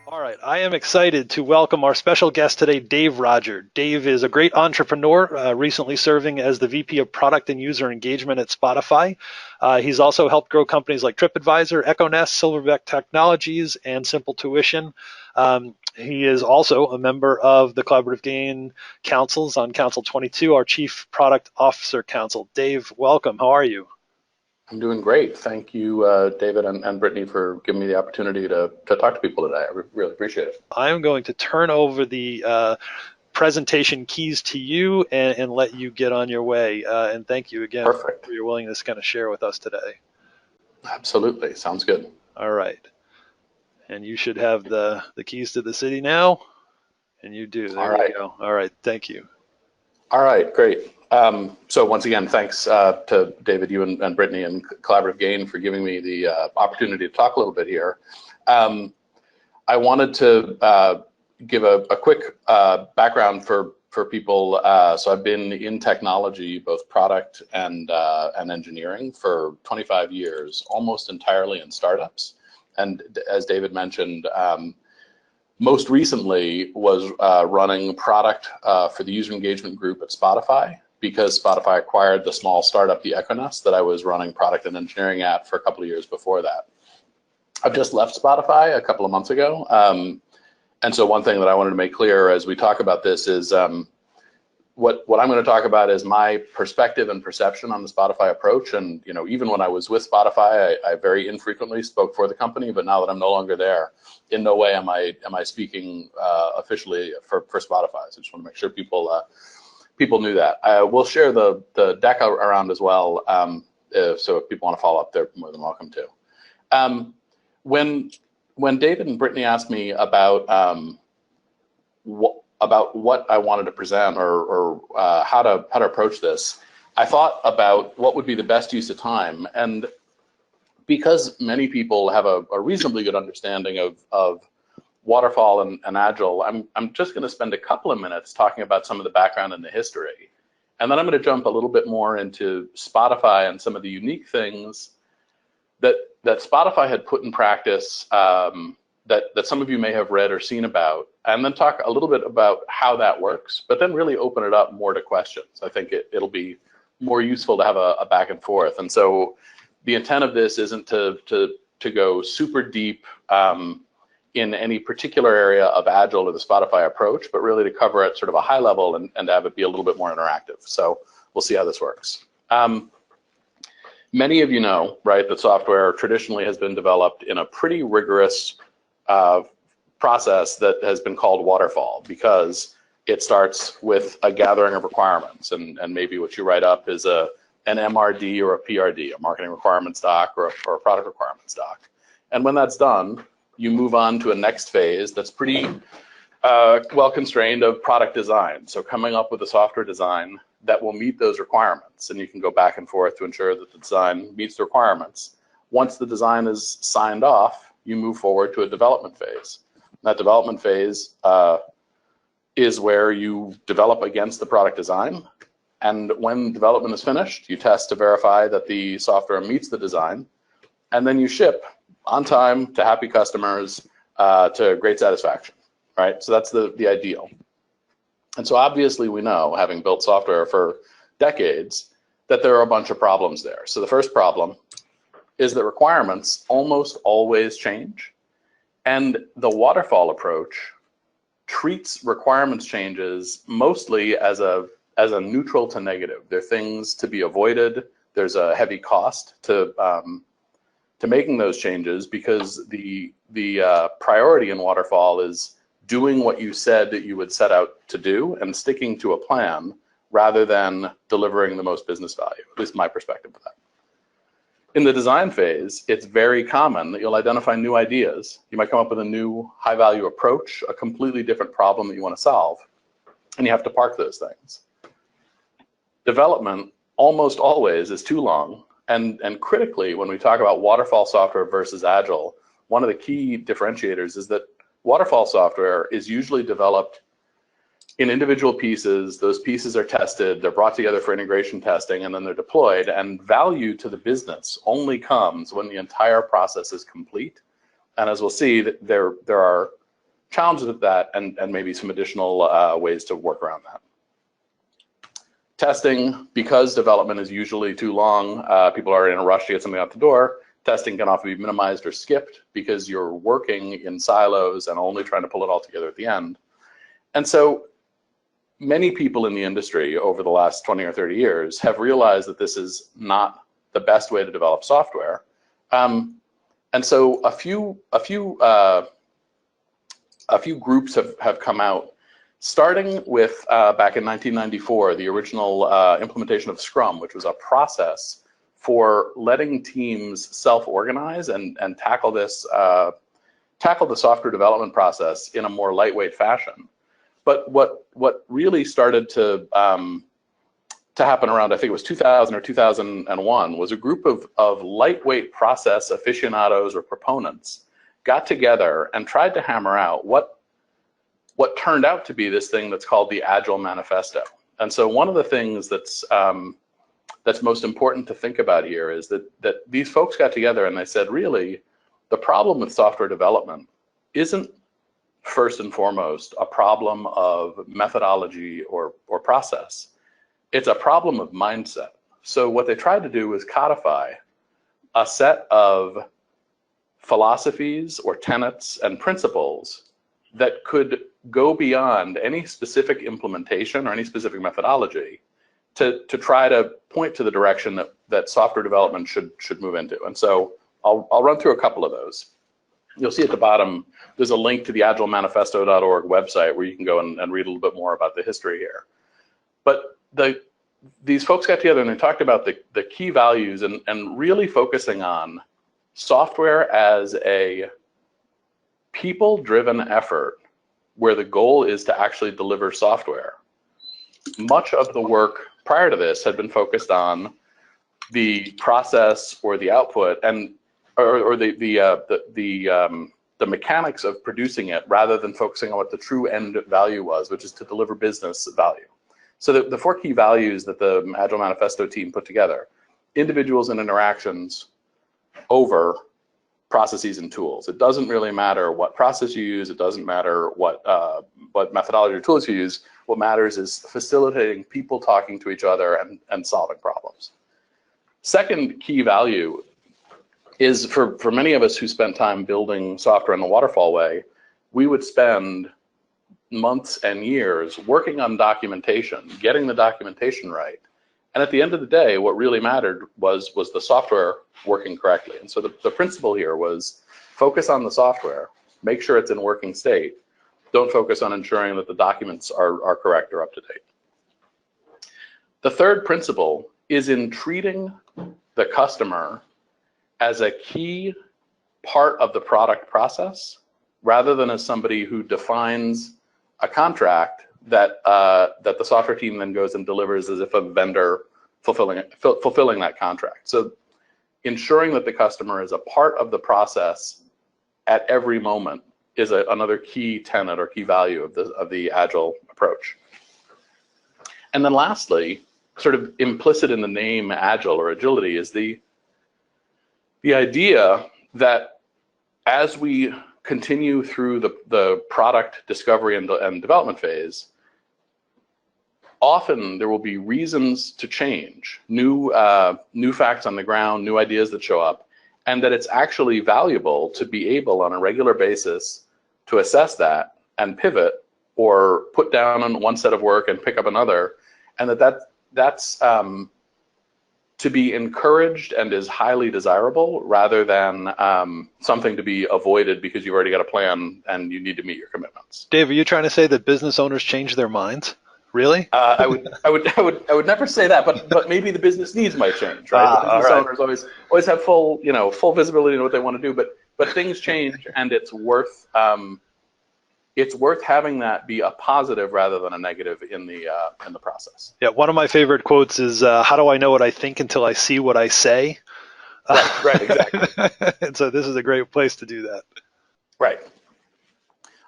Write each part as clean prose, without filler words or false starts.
All right, I am excited to welcome our special guest today, Dave Rodger. Dave is a great entrepreneur, recently serving as the VP of Product and User Engagement at Spotify. He's also helped grow companies like TripAdvisor, EchoNest, Silverback Technologies, and Simple Tuition. He is also a member of the Collaborative Gain Councils on Council 22, our Chief Product Officer Council. Dave, welcome. How are you? I'm doing great. Thank you, David and Brittany, for giving me the opportunity to talk to people today. I really appreciate it. I'm going to turn over the presentation keys to you and let you get on your way. And thank you again Perfect. for your willingness to kind of share with us today. Absolutely. Sounds good. All right. And you should have the keys to the city now. And you do. There you go. All right. Thank you. All right. Great. So once again, thanks to David, you and Brittany and Collaborative Gain for giving me the opportunity to talk a little bit here. I wanted to give a quick background for people. So I've been in technology, both product and engineering, for 25 years, almost entirely in startups. And as David mentioned, most recently was running product for the user engagement group at Spotify, because Spotify acquired the small startup, the EchoNest, that I was running product and engineering at for a couple of years before that. I've just left Spotify a couple of months ago. And so one thing that I wanted to make clear as we talk about this is what I'm going to talk about is my perspective and perception on the Spotify approach. And even when I was with Spotify, I very infrequently spoke for the company. But now that I'm no longer there, in no way am I speaking officially for Spotify. So I just want to make sure people knew that. We'll share the deck around as well. So if people want to follow up, they're more than welcome to. When David and Brittany asked me about what I wanted to present or how to approach this, I thought about what would be the best use of time. And because many people have a reasonably good understanding of waterfall and Agile, I'm just going to spend a couple of minutes talking about some of the background and the history. And then I'm going to jump a little bit more into Spotify and some of the unique things that Spotify had put in practice that some of you may have read or seen about, and then talk a little bit about how that works, but then really open it up more to questions. I think it'll be more useful to have a back and forth. And so the intent of this isn't to go super deep in any particular area of Agile or the Spotify approach, but really to cover it sort of a high level and have it be a little bit more interactive. So we'll see how this works. Many of you know, right, that software traditionally has been developed in a pretty rigorous process that has been called waterfall, because it starts with a gathering of requirements, and maybe what you write up is an MRD or a PRD, a marketing requirements doc or a product requirements doc. And when that's done, you move on to a next phase that's pretty well constrained of product design. So coming up with a software design that will meet those requirements, and you can go back and forth to ensure that the design meets the requirements. Once the design is signed off, you move forward to a development phase. That development phase is where you develop against the product design. And when development is finished, you test to verify that the software meets the design. And then you ship on time to happy customers to great satisfaction, right? So that's the ideal. And so obviously we know, having built software for decades, that there are a bunch of problems there. So the first problem is that requirements almost always change. And the waterfall approach treats requirements changes mostly as a neutral to negative. They're things to be avoided. There's a heavy cost to making those changes, because the priority in waterfall is doing what you said that you would set out to do and sticking to a plan rather than delivering the most business value, at least my perspective of that. In the design phase, it's very common that you'll identify new ideas. You might come up with a new high-value approach, a completely different problem that you want to solve, and you have to park those things. Development almost always is too long, and critically, when we talk about waterfall software versus Agile, one of the key differentiators is that waterfall software is usually developed in individual pieces. Those pieces are tested, they're brought together for integration testing, and then they're deployed. And value to the business only comes when the entire process is complete. And as we'll see, there are challenges with that, and maybe some additional ways to work around that. Testing, because development is usually too long, people are in a rush to get something out the door. Testing can often be minimized or skipped because you're working in silos and only trying to pull it all together at the end. And so many people in the industry over the last 20 or 30 years have realized that this is not the best way to develop software. And so a few groups have come out, starting with back in 1994, the original implementation of Scrum, which was a process for letting teams self-organize and tackle the software development process in a more lightweight fashion. But what really started to happen around, I think it was 2000 or 2001, was a group of lightweight process aficionados or proponents got together and tried to hammer out what turned out to be this thing that's called the Agile Manifesto. And so one of the things that's most important to think about here is that these folks got together and they said, really, the problem with software development isn't first and foremost a problem of methodology or process. It's a problem of mindset. So what they tried to do was codify a set of philosophies or tenets and principles that could go beyond any specific implementation or any specific methodology to try to point to the direction that software development should move into. And so I'll run through a couple of those. You'll see at the bottom, there's a link to the agilemanifesto.org website where you can go and read a little bit more about the history here. But these folks got together and they talked about the key values and really focusing on software as a people-driven effort where the goal is to actually deliver software. Much of the work prior to this had been focused on the process or the output or the mechanics of producing it, rather than focusing on what the true end value was, which is to deliver business value. So the four key values that the Agile Manifesto team put together: individuals and interactions over processes and tools. It doesn't really matter what process you use. It doesn't matter what methodology or tools you use. What matters is facilitating people talking to each other and solving problems. Second key value is for many of us who spent time building software in the waterfall way, we would spend months and years working on documentation, getting the documentation right. And at the end of the day, what really mattered was the software working correctly. And so the principle here was focus on the software, make sure it's in working state. Don't focus on ensuring that the documents are correct or up to date. The third principle is in treating the customer as a key part of the product process, rather than as somebody who defines a contract that the software team then goes and delivers as if a vendor fulfilling that contract. So ensuring that the customer is a part of the process at every moment is another key tenet or key value of the Agile approach. And then lastly, sort of implicit in the name Agile or agility, is the idea that as we continue through the product discovery and development phase, often there will be reasons to change, new facts on the ground, new ideas that show up, and that it's actually valuable to be able on a regular basis to assess that and pivot or put down on one set of work and pick up another, and that's to be encouraged and is highly desirable, rather than something to be avoided because you've already got a plan and you need to meet your commitments. Dave, are you trying to say that business owners change their minds? Really? I would never say that, but maybe the business needs might change, right? The business owners always have full visibility into what they want to do, but things change, and it's worth having that be a positive rather than a negative in the process. Yeah, one of my favorite quotes is, "How do I know what I think until I see what I say?" Right, exactly. And so this is a great place to do that. Right.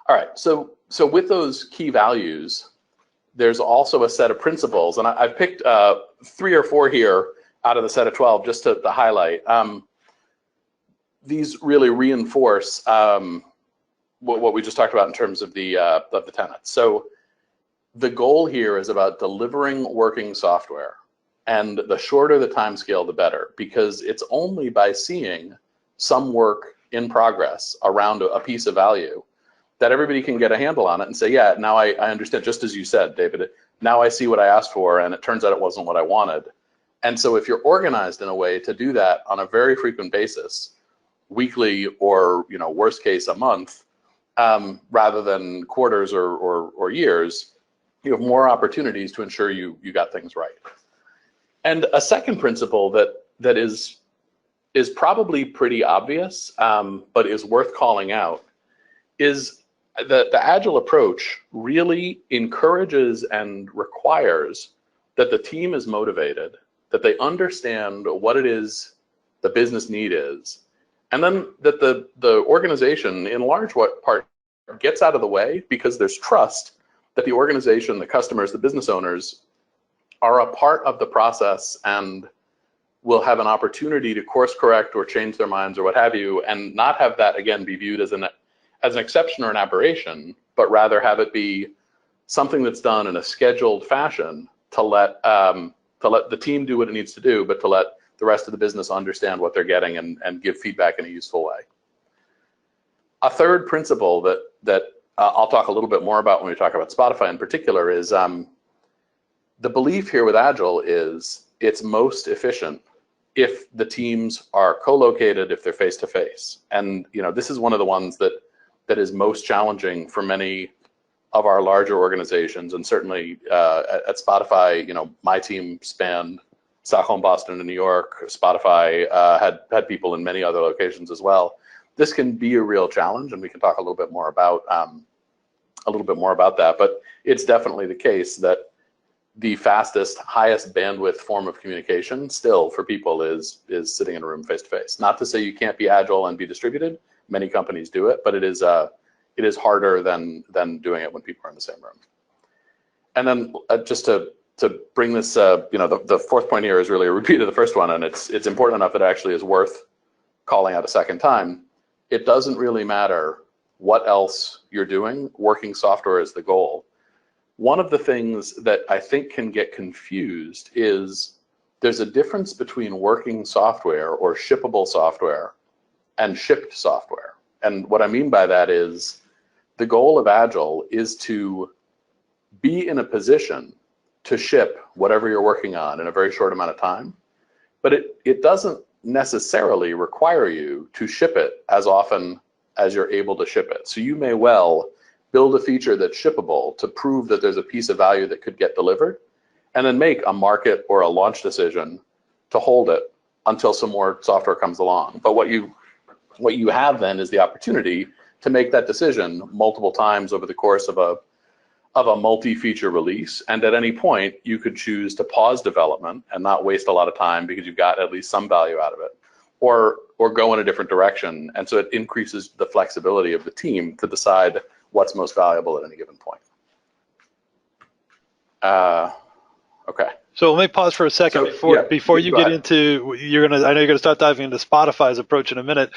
All right. So with those key values, there's also a set of principles, and I've picked 3 or 4 here out of the set of 12 just to highlight. These really reinforce what we just talked about in terms of the tenets. So the goal here is about delivering working software, and the shorter the time scale, the better, because it's only by seeing some work in progress around a piece of value that everybody can get a handle on it and say, yeah, now I understand, just as you said, David, now I see what I asked for, and it turns out it wasn't what I wanted. And so if you're organized in a way to do that on a very frequent basis, weekly or, worst case, a month, rather than quarters or years, you have more opportunities to ensure you got things right. And a second principle that is probably pretty obvious, but is worth calling out, is the Agile approach really encourages and requires that the team is motivated, that they understand what it is the business need is, and then that the organization, in large part, gets out of the way because there's trust that the organization, the customers, the business owners are a part of the process and will have an opportunity to course correct or change their minds or what have you, and not have that, again, be viewed as an exception or an aberration, but rather have it be something that's done in a scheduled fashion to let the team do what it needs to do, but to let the rest of the business understand what they're getting and give feedback in a useful way. A third principle that I'll talk a little bit more about when we talk about Spotify in particular is the belief here with Agile is it's most efficient if the teams are co-located, if they're face-to-face. And this is one of the ones that is most challenging for many of our larger organizations, and certainly at Spotify, my team spanned Stockholm, Boston, and New York. Spotify had people in many other locations as well. This can be a real challenge, and we can talk a little bit more about that. But it's definitely the case that the fastest, highest bandwidth form of communication still for people is sitting in a room face to face. Not to say you can't be agile and be distributed. Many companies do it, but it is harder than doing it when people are in the same room. And then just to bring this, the fourth point here is really a repeat of the first one, and it's important enough that it actually is worth calling out a second time. It doesn't really matter what else you're doing. Working software is the goal. One of the things that I think can get confused is there's a difference between working software or shippable software and shipped software. And what I mean by that is the goal of Agile is to be in a position to ship whatever you're working on in a very short amount of time, but it doesn't necessarily require you to ship it as often as you're able to ship it. So you may well build a feature that's shippable to prove that there's a piece of value that could get delivered, and then make a market or a launch decision to hold it until some more software comes along. But what you have then is the opportunity to make that decision multiple times over the course of a multi-feature release, and at any point you could choose to pause development and not waste a lot of time because you've got at least some value out of it, or go in a different direction. And so it increases the flexibility of the team to decide what's most valuable at any given point. Okay. So let me pause for a second before you get into, I know you're gonna start diving into Spotify's approach in a minute.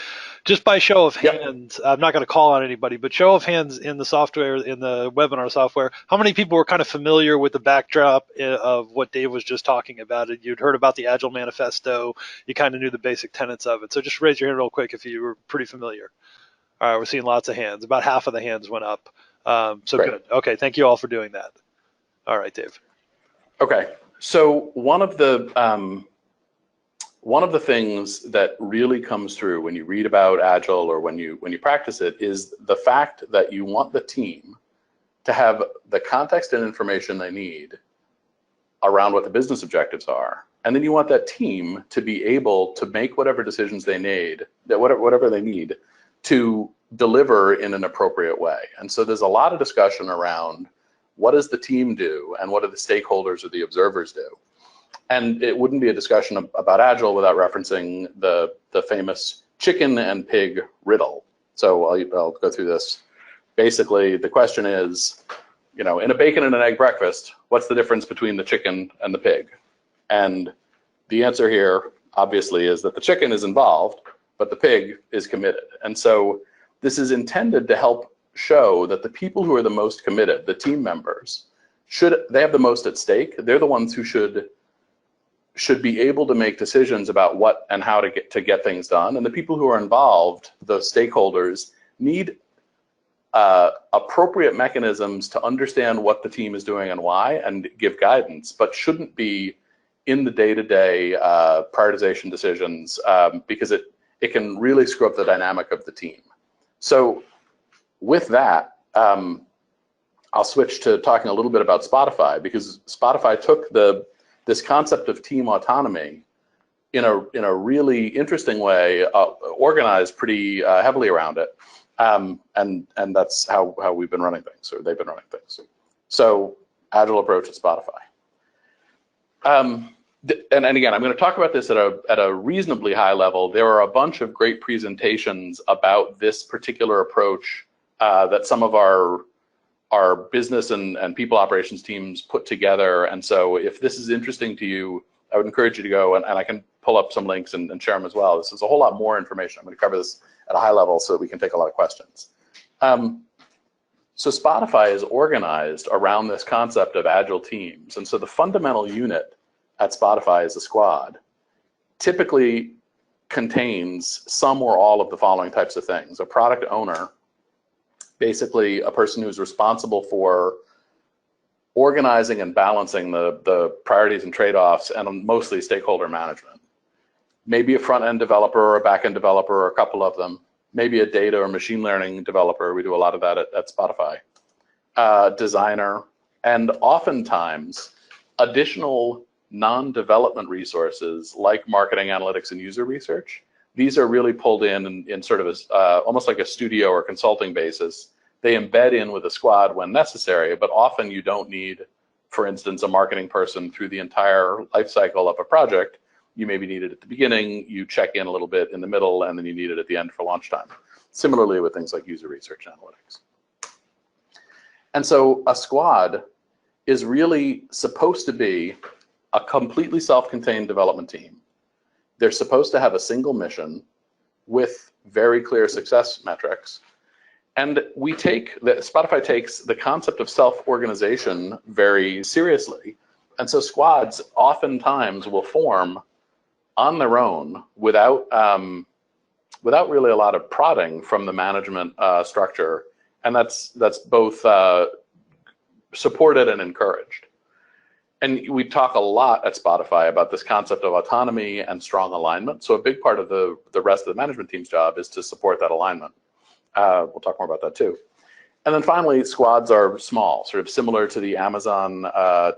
Just by show of hands, I'm not gonna call on anybody, but show of hands in the software, in the webinar software, how many people were kind of familiar with the backdrop of what Dave was just talking about? You'd heard about the Agile Manifesto, you kind of knew the basic tenets of it. So just raise your hand real quick if you were pretty familiar. All right, we're seeing lots of hands. About half of the hands went up. So great. Good. Okay, thank you all for doing that. All right, Dave. Okay, so one of the things that really comes through when you read about Agile or when you practice it is the fact that you want the team to have the context and information they need around what the business objectives are, and then you want that team to be able to make whatever decisions they need, whatever they need to deliver in an appropriate way. And so there's a lot of discussion around what does the team do and what do the stakeholders or the observers do. And it wouldn't be a discussion about Agile without referencing the famous chicken and pig riddle. So I'll go through this. Basically, the question is, in a bacon and an egg breakfast, what's the difference between the chicken and the pig? And the answer here, obviously, is that the chicken is involved, but the pig is committed. And so this is intended to help show that the people who are the most committed, the team members, they have the most at stake. They're the ones who should be able to make decisions about what and how to get things done. And the people who are involved, the stakeholders, need appropriate mechanisms to understand what the team is doing and why, and give guidance, but shouldn't be in the day-to-day prioritization decisions, because it can really screw up the dynamic of the team. So with that, I'll switch to talking a little bit about Spotify, because Spotify took this concept of team autonomy in a really interesting way, organized pretty heavily around it. And that's how we've been running things, or they've been running things. So Agile approach at Spotify. And again, I'm going to talk about this at a reasonably high level. There are a bunch of great presentations about this particular approach that some of our business and people operations teams put together. And so if this is interesting to you, I would encourage you to go, and I can pull up some links and share them as well. This is a whole lot more information. I'm going to cover this at a high level so that we can take a lot of questions. So Spotify is organized around this concept of agile teams. And so the fundamental unit at Spotify is a squad. Typically contains some or all of the following types of things: a product owner, basically a person who's responsible for organizing and balancing the priorities and trade-offs, and mostly stakeholder management. Maybe a front-end developer or a back-end developer, or a couple of them. Maybe a data or machine learning developer. We do a lot of that at Spotify. Designer, and oftentimes additional non-development resources like marketing analytics and user research. These are really pulled in sort of almost like a studio or consulting basis. They embed in with a squad when necessary, but often you don't need, for instance, a marketing person through the entire life cycle of a project. You maybe need it at the beginning, you check in a little bit in the middle, and then you need it at the end for launch time. Similarly with things like user research analytics. And so a squad is really supposed to be a completely self-contained development team. They're supposed to have a single mission with very clear success metrics. And Spotify takes the concept of self-organization very seriously. And so squads oftentimes will form on their own without really a lot of prodding from the management structure. And that's both supported and encouraged. And we talk a lot at Spotify about this concept of autonomy and strong alignment. So a big part of the rest of the management team's job is to support that alignment. We'll talk more about that too. And then finally, squads are small, sort of similar to the Amazon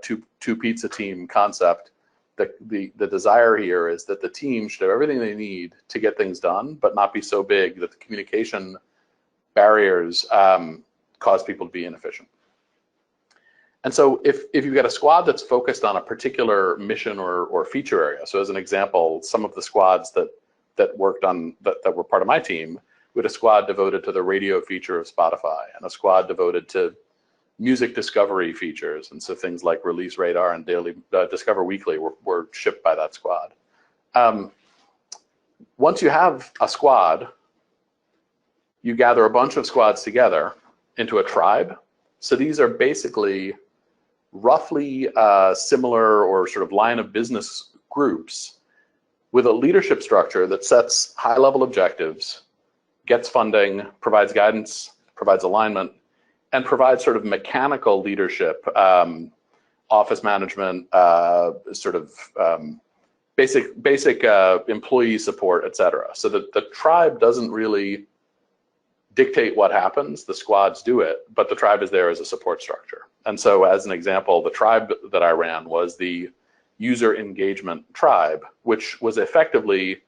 two pizza team concept. The desire here is that the team should have everything they need to get things done, but not be so big that the communication barriers cause people to be inefficient. And so if you've got a squad that's focused on a particular mission or feature area, so as an example, some of the squads that worked on, that were part of my team, we had a squad devoted to the radio feature of Spotify, and a squad devoted to music discovery features. And so things like Release Radar and Daily Discover Weekly were shipped by that squad. Once you have a squad, you gather a bunch of squads together into a tribe. So these are basically roughly similar or sort of line of business groups with a leadership structure that sets high-level objectives, gets funding, provides guidance, provides alignment, and provides sort of mechanical leadership, office management, basic employee support, et cetera. So that the tribe doesn't really dictate what happens, the squads do it, but the tribe is there as a support structure. And so as an example, the tribe that I ran was the user engagement tribe, which was effectively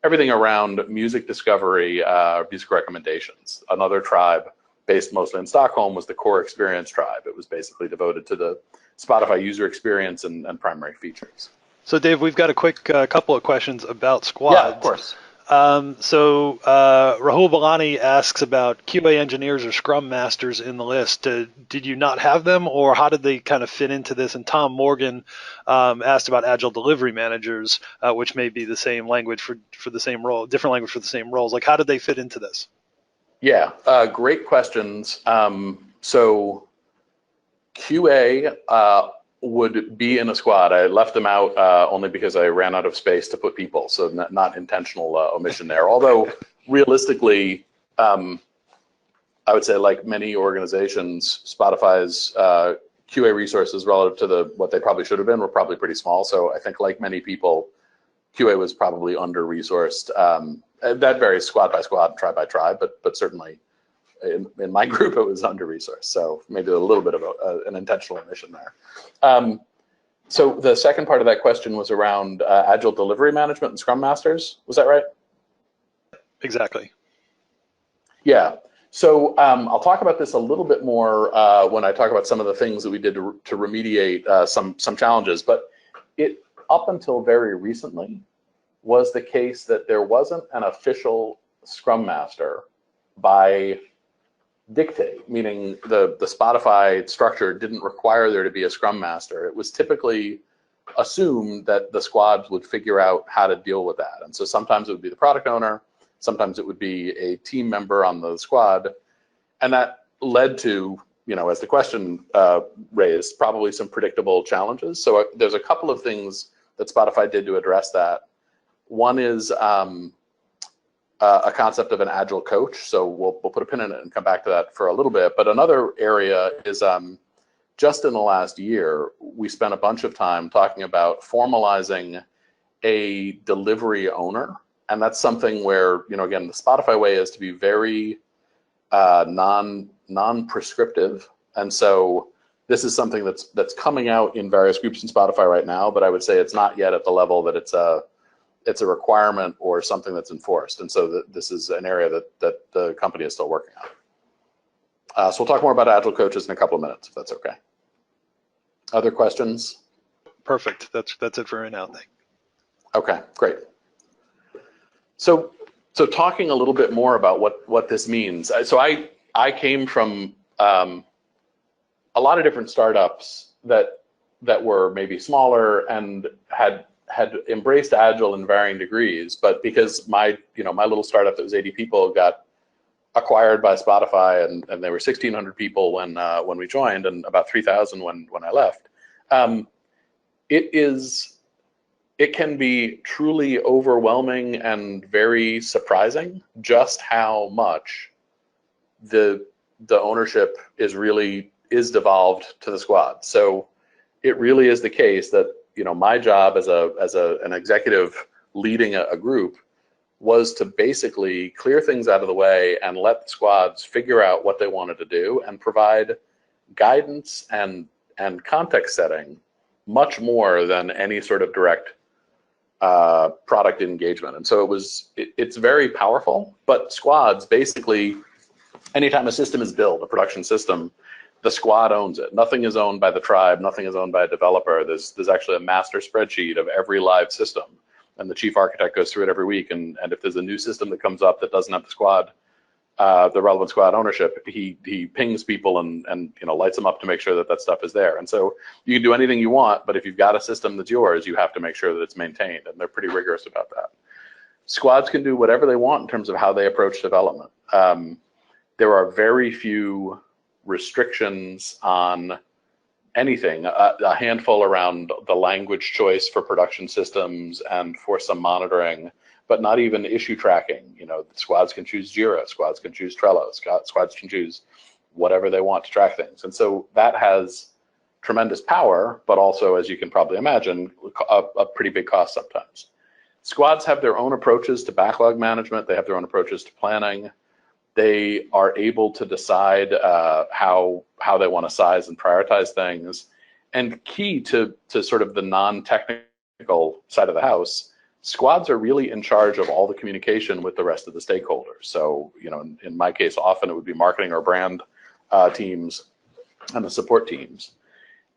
everything around music discovery, music recommendations. Another tribe based mostly in Stockholm was the core experience tribe. It was basically devoted to the Spotify user experience and primary features. So Dave, we've got a quick couple of questions about squads. Yeah, of course. Rahul Balani asks about QA engineers or Scrum Masters in the list. Did you not have them, or how did they kind of fit into this? And Tom Morgan asked about Agile delivery managers, which may be the same language for the same role, different language for the same roles. Like, how did they fit into this? Yeah, great questions. So QA would be in a squad. I left them out only because I ran out of space to put people, so not intentional omission there. Although realistically, I would say like many organizations, Spotify's QA resources relative to what they probably should have been were probably pretty small. So I think like many people, QA was probably under-resourced. That varies squad by squad, tribe by tribe, but certainly in my group, it was under-resourced. So maybe a little bit of an intentional omission there. So the second part of that question was around Agile delivery management and Scrum Masters. Was that right? Exactly. Yeah. So I'll talk about this a little bit more when I talk about some of the things that we did to remediate some challenges. But it, up until very recently, was the case that there wasn't an official Scrum Master by dictate, meaning the Spotify structure didn't require there to be a Scrum Master. It was typically assumed that the squads would figure out how to deal with that. And so sometimes it would be the product owner, sometimes it would be a team member on the squad. And that led to, as the question raised, probably some predictable challenges. So there's a couple of things that Spotify did to address that. One is a concept of an agile coach. So we'll put a pin in it and come back to that for a little bit. But another area is just in the last year, we spent a bunch of time talking about formalizing a delivery owner. And that's something where, again, the Spotify way is to be very non-prescriptive. And so this is something that's coming out in various groups in Spotify right now, but I would say it's not yet at the level that it's a requirement or something that's enforced. And so this is an area that the company is still working on. So we'll talk more about Agile coaches in a couple of minutes, if that's okay. Other questions? Perfect. That's it for right now. Thanks. Okay, great. So talking a little bit more about what this means. So I came from a lot of different startups that were maybe smaller and had embraced Agile in varying degrees, but because my little startup that was 80 people got acquired by Spotify, and there were 1,600 people when we joined, and about 3,000 when I left. It can be truly overwhelming and very surprising just how much the ownership is devolved to the squad. So it really is the case that my job as an executive leading a group was to basically clear things out of the way and let the squads figure out what they wanted to do and provide guidance and context setting much more than any sort of direct product engagement. And so it's very powerful, but squads basically, anytime a system is built, a production system, the squad owns it. Nothing is owned by the tribe. Nothing is owned by a developer. There's actually a master spreadsheet of every live system, and the chief architect goes through it every week. And if there's a new system that comes up that doesn't have the squad, the relevant squad ownership, he pings people and lights them up to make sure that stuff is there. And so you can do anything you want, but if you've got a system that's yours, you have to make sure that it's maintained, and they're pretty rigorous about that. Squads can do whatever they want in terms of how they approach development. There are very few restrictions on anything, a handful around the language choice for production systems and for some monitoring, but not even issue tracking. Squads can choose Jira, squads can choose Trello, squads can choose whatever they want to track things. And so that has tremendous power, but also, as you can probably imagine, a pretty big cost sometimes. Squads have their own approaches to backlog management. They have their own approaches to planning. They are able to decide how they want to size and prioritize things. And key to sort of the non-technical side of the house, squads are really in charge of all the communication with the rest of the stakeholders. So, in my case, often it would be marketing or brand teams and the support teams.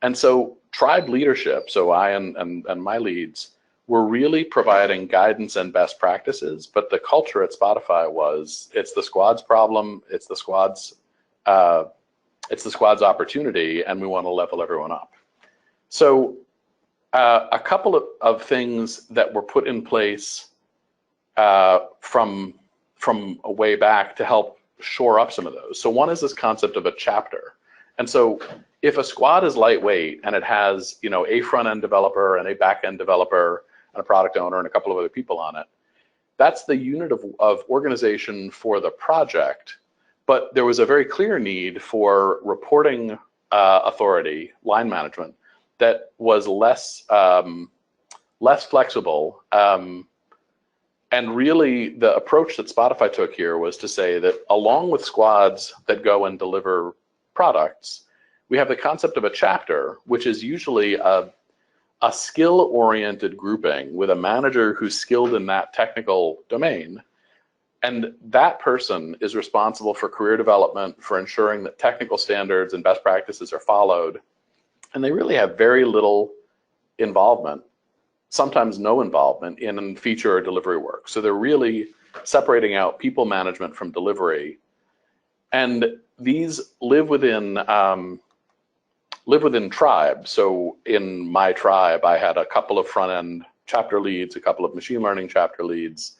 And so tribe leadership, so I and my leads, were really providing guidance and best practices, but the culture at Spotify was, it's the squad's problem, it's the squad's opportunity, and we want to level everyone up. So a couple of things that were put in place from a way back to help shore up some of those. So one is this concept of a chapter. And so if a squad is lightweight and it has, a front-end developer and a back-end developer and a product owner and a couple of other people on it, that's the unit of organization for the project. But there was a very clear need for reporting authority, line management, that was less flexible. And really, the approach that Spotify took here was to say that along with squads that go and deliver products, we have the concept of a chapter, which is usually a skill-oriented grouping with a manager who's skilled in that technical domain. And that person is responsible for career development, for ensuring that technical standards and best practices are followed. And they really have very little involvement, sometimes no involvement in feature or delivery work. So they're really separating out people management from delivery. And these live within tribes. So in my tribe, I had a couple of front-end chapter leads, a couple of machine learning chapter leads.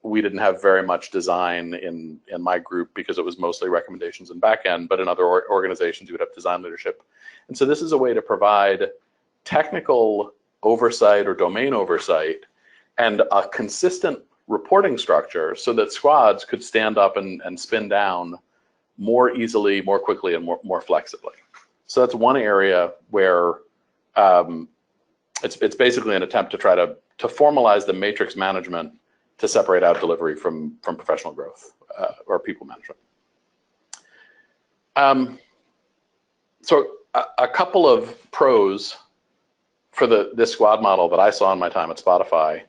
We didn't have very much design in my group because it was mostly recommendations and back-end, but in other organizations you would have design leadership. And so this is a way to provide technical oversight or domain oversight and a consistent reporting structure so that squads could stand up and spin down more easily, more quickly, and more flexibly. So that's one area where it's basically an attempt to try to formalize the matrix management to separate out delivery from professional growth or people management. So a couple of pros for this squad model that I saw in my time at Spotify: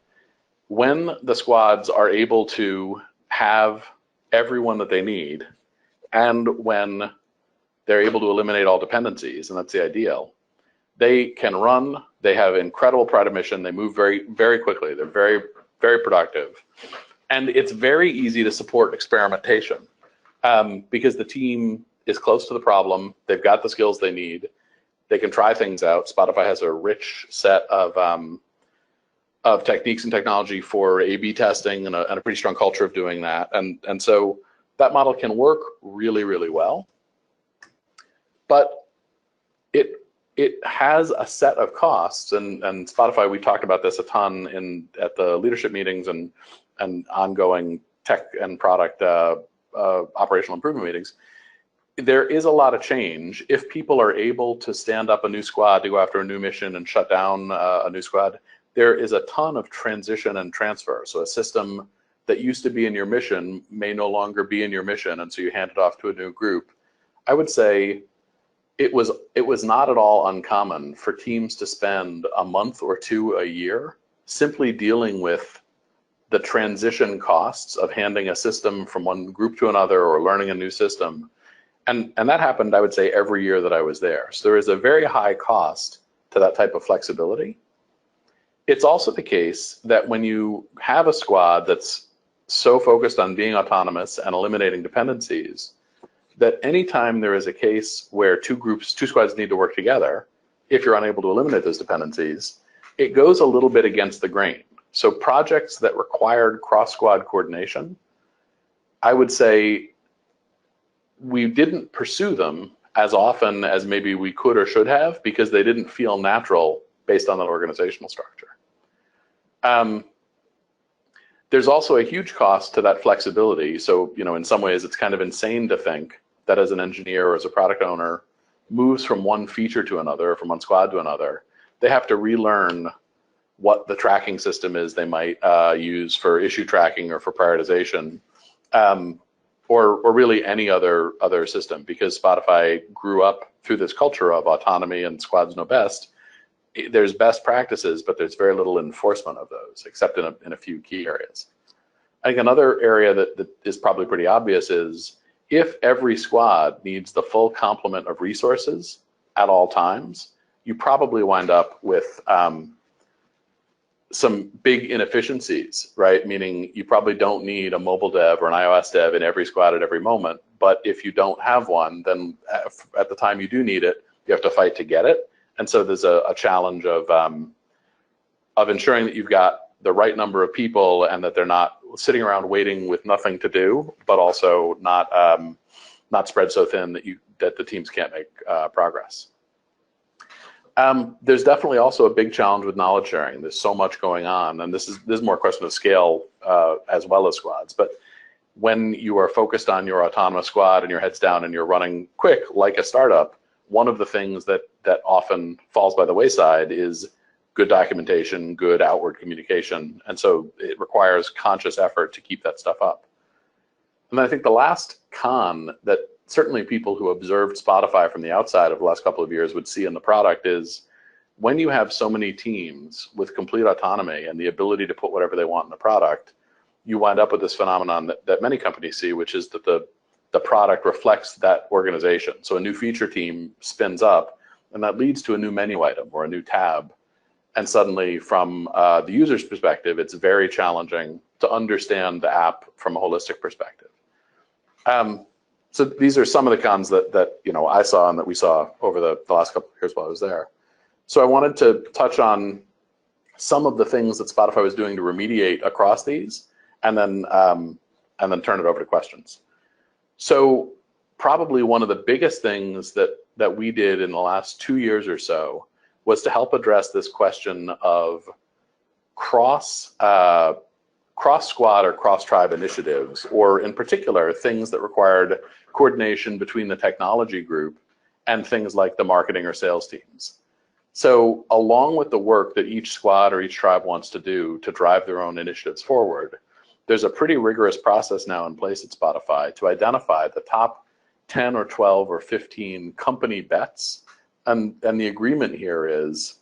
when the squads are able to have everyone that they need, and when they're able to eliminate all dependencies, and that's the ideal, they can run, they have incredible pride of mission, they move very, very quickly, they're very, very productive. And it's very easy to support experimentation because the team is close to the problem, they've got the skills they need, they can try things out. Spotify has a rich set of techniques and technology for A/B testing and a pretty strong culture of doing that. And so that model can work really, really well. But it has a set of costs, and Spotify, we talked about this a ton at the leadership meetings and ongoing tech and product operational improvement meetings. There is a lot of change. If people are able to stand up a new squad to go after a new mission and shut down a new squad, there is a ton of transition and transfer. So a system that used to be in your mission may no longer be in your mission, and so you hand it off to a new group. I would say it was not at all uncommon for teams to spend a month or two a year simply dealing with the transition costs of handing a system from one group to another or learning a new system. And that happened, I would say, every year that I was there. So there is a very high cost to that type of flexibility. It's also the case that when you have a squad that's so focused on being autonomous and eliminating dependencies, that anytime there is a case where two squads need to work together, if you're unable to eliminate those dependencies, it goes a little bit against the grain. So projects that required cross-squad coordination, I would say we didn't pursue them as often as maybe we could or should have because they didn't feel natural based on that organizational structure. There's also a huge cost to that flexibility. So, in some ways it's kind of insane to think that as an engineer or as a product owner moves from one feature to another, from one squad to another, they have to relearn what the tracking system is they might use for issue tracking or for prioritization, or really any other system, because Spotify grew up through this culture of autonomy and squads know best. There's best practices, but there's very little enforcement of those, except in a few key areas. I think another area that is probably pretty obvious is if every squad needs the full complement of resources at all times, you probably wind up with some big inefficiencies, right? Meaning you probably don't need a mobile dev or an iOS dev in every squad at every moment. But if you don't have one, then at the time you do need it, you have to fight to get it. And so there's a challenge of ensuring that you've got the right number of people and that they're not sitting around waiting with nothing to do, but also not spread so thin that the teams can't make progress. There's definitely also a big challenge with knowledge sharing. There's so much going on, and this is more a question of scale as well as squads. But when you are focused on your autonomous squad and your heads down and you're running quick like a startup, one of the things that often falls by the wayside is good documentation, good outward communication, and so it requires conscious effort to keep that stuff up. And I think the last con that certainly people who observed Spotify from the outside of the last couple of years would see in the product is when you have so many teams with complete autonomy and the ability to put whatever they want in the product, you wind up with this phenomenon that many companies see, which is that the product reflects that organization. So a new feature team spins up, and that leads to a new menu item or a new tab. And suddenly, from the user's perspective, it's very challenging to understand the app from a holistic perspective. So these are some of the cons that I saw and that we saw over the last couple of years while I was there. So I wanted to touch on some of the things that Spotify was doing to remediate across these, and then turn it over to questions. So probably one of the biggest things that we did in the last 2 years or so was to help address this question of cross squad or cross tribe initiatives, or in particular things that required coordination between the technology group and things like the marketing or sales teams. So along with the work that each squad or each tribe wants to do to drive their own initiatives forward, there's a pretty rigorous process now in place at Spotify to identify the top 10 or 12 or 15 company bets. And the agreement here is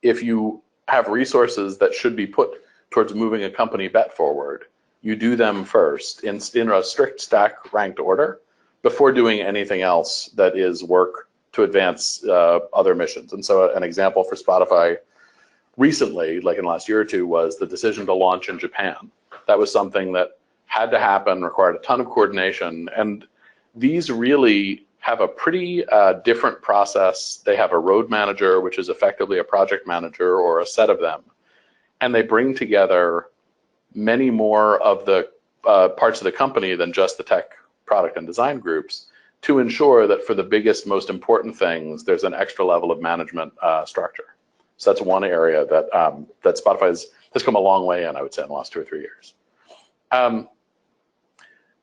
if you have resources that should be put towards moving a company bet forward, you do them first in a strict stack ranked order before doing anything else that is work to advance other missions. And so an example for Spotify recently, like in the last year or two, was the decision to launch in Japan. That was something that had to happen, required a ton of coordination, and these really have a pretty different process. They have a road manager, which is effectively a project manager or a set of them, and they bring together many more of the parts of the company than just the tech, product, and design groups to ensure that for the biggest, most important things, there's an extra level of management structure. So that's one area that Spotify has come a long way in, I would say, in the last 2 or 3 years.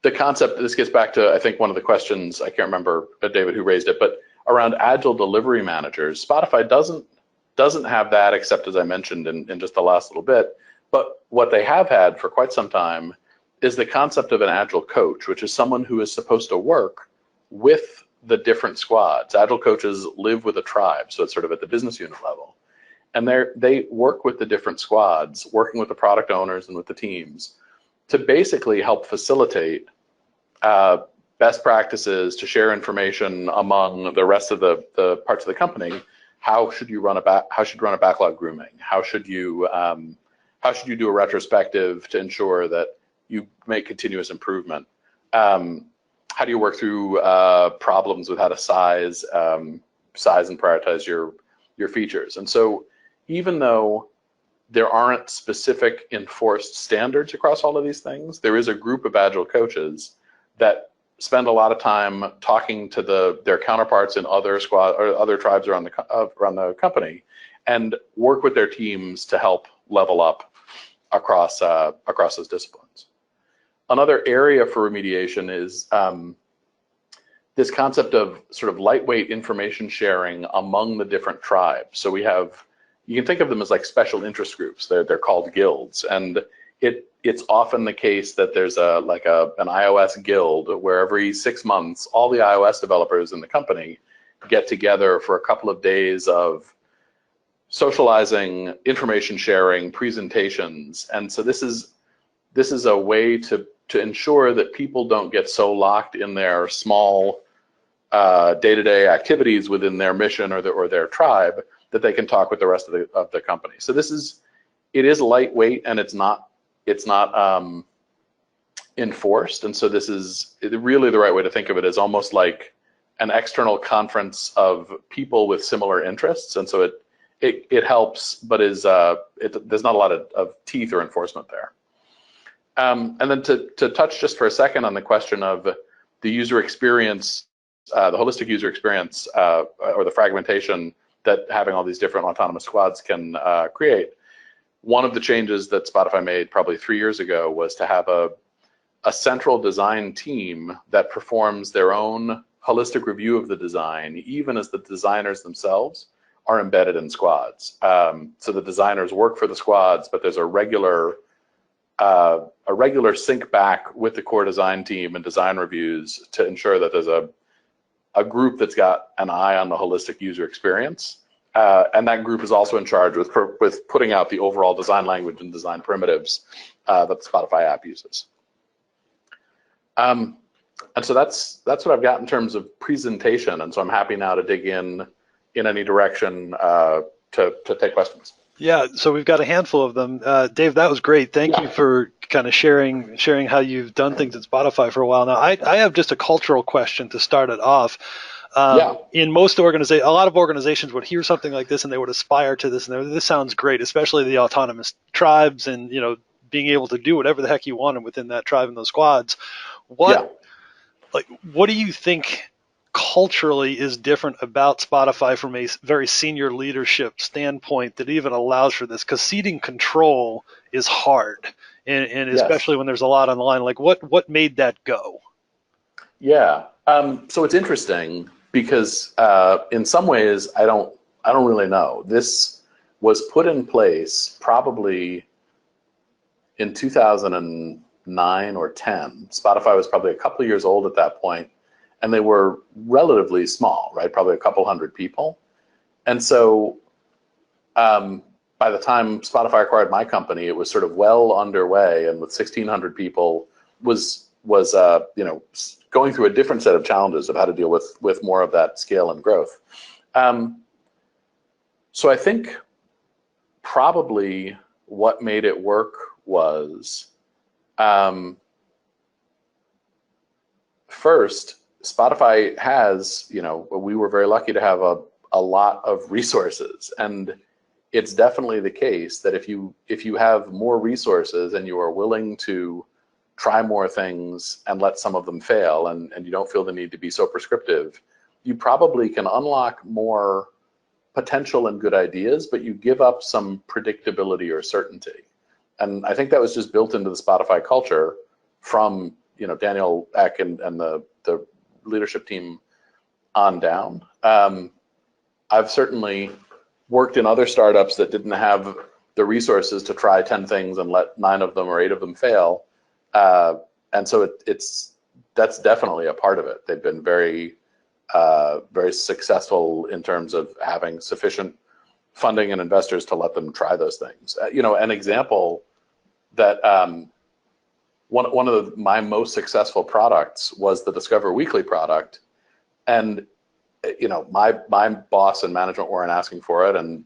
The concept, this gets back to, I think, one of the questions, I can't remember, David, who raised it, but around Agile delivery managers. Spotify doesn't have that, except as I mentioned in just the last little bit. But what they have had for quite some time is the concept of an Agile coach, which is someone who is supposed to work with the different squads. Agile coaches live with a tribe, so it's sort of at the business unit level. And they work with the different squads, working with the product owners and with the teams to basically help facilitate best practices, to share information among the rest of the parts of the company. How should you run a backlog grooming? How should you do a retrospective to ensure that you make continuous improvement? How do you work through problems with how to size and prioritize your features? And so even though there aren't specific enforced standards across all of these things, there is a group of Agile coaches that spend a lot of time talking to their counterparts in other squad or other tribes around the company, and work with their teams to help level up across those disciplines. Another area for remediation is this concept of sort of lightweight information sharing among the different tribes. So you can think of them as like special interest groups. They're called guilds, and it's often the case that there's an iOS guild where every 6 months all the iOS developers in the company get together for a couple of days of socializing, information sharing, presentations. And so this is a way to ensure that people don't get so locked in their small day-to-day activities within their mission or their tribe that they can talk with the rest of the company. So this is it is lightweight and it's not enforced. And so this is really the right way to think of it, is almost like an external conference of people with similar interests. And so it helps, but there's not a lot of teeth or enforcement there. And then to touch just for a second on the question of the user experience, the holistic user experience, or the fragmentation that having all these different autonomous squads can create. One of the changes that Spotify made probably 3 years ago was to have a central design team that performs their own holistic review of the design, even as the designers themselves are embedded in squads. So the designers work for the squads, but there's a regular sync back with the core design team and design reviews to ensure that there's a group that's got an eye on the holistic user experience. And that group is also in charge with putting out the overall design language and design primitives that the Spotify app uses. And so that's what I've got in terms of presentation. And so I'm happy now to dig in any direction to take questions. Yeah, so we've got a handful of them. Dave, that was great. Thank you for kind of sharing how you've done things at Spotify for a while now. I have just a cultural question to start it off. In most organizations, a lot of organizations would hear something like this and they would aspire to this, and this sounds great, especially the autonomous tribes and being able to do whatever the heck you wanted within that tribe and those squads. What do you think culturally is different about Spotify from a very senior leadership standpoint that even allows for this? Because ceding control is hard, and especially when there's a lot on the line. Like what made that go? Yeah. So it's interesting because in some ways I don't really know. This was put in place probably in 2009 or 10. Spotify was probably a couple of years old at that point, and they were relatively small, right? Probably a couple hundred people. And so by the time Spotify acquired my company, it was sort of well underway, and with 1,600 people was going through a different set of challenges of how to deal with more of that scale and growth. So I think probably what made it work was first, Spotify has, we were very lucky to have a lot of resources, and it's definitely the case that if you have more resources and you are willing to try more things and let some of them fail, and you don't feel the need to be so prescriptive, you probably can unlock more potential and good ideas, but you give up some predictability or certainty. And I think that was just built into the Spotify culture from Daniel Ek and the leadership team on down. I've certainly worked in other startups that didn't have the resources to try 10 things and let 9 of them or 8 of them fail. And so that's definitely a part of it. They've been very successful in terms of having sufficient funding and investors to let them try those things. An example that one of my most successful products was the Discover Weekly product, and my boss and management weren't asking for it, and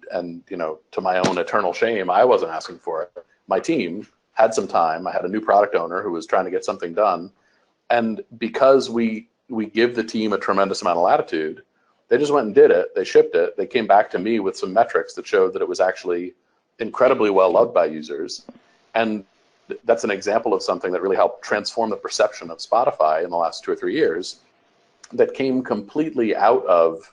to my own eternal shame, I wasn't asking for it. My team had some time. I had a new product owner who was trying to get something done, and because we give the team a tremendous amount of latitude, they just went and did it. They shipped it. They came back to me with some metrics that showed that it was actually incredibly well loved by users, and that's an example of something that really helped transform the perception of Spotify in the last 2 or 3 years, that came completely out of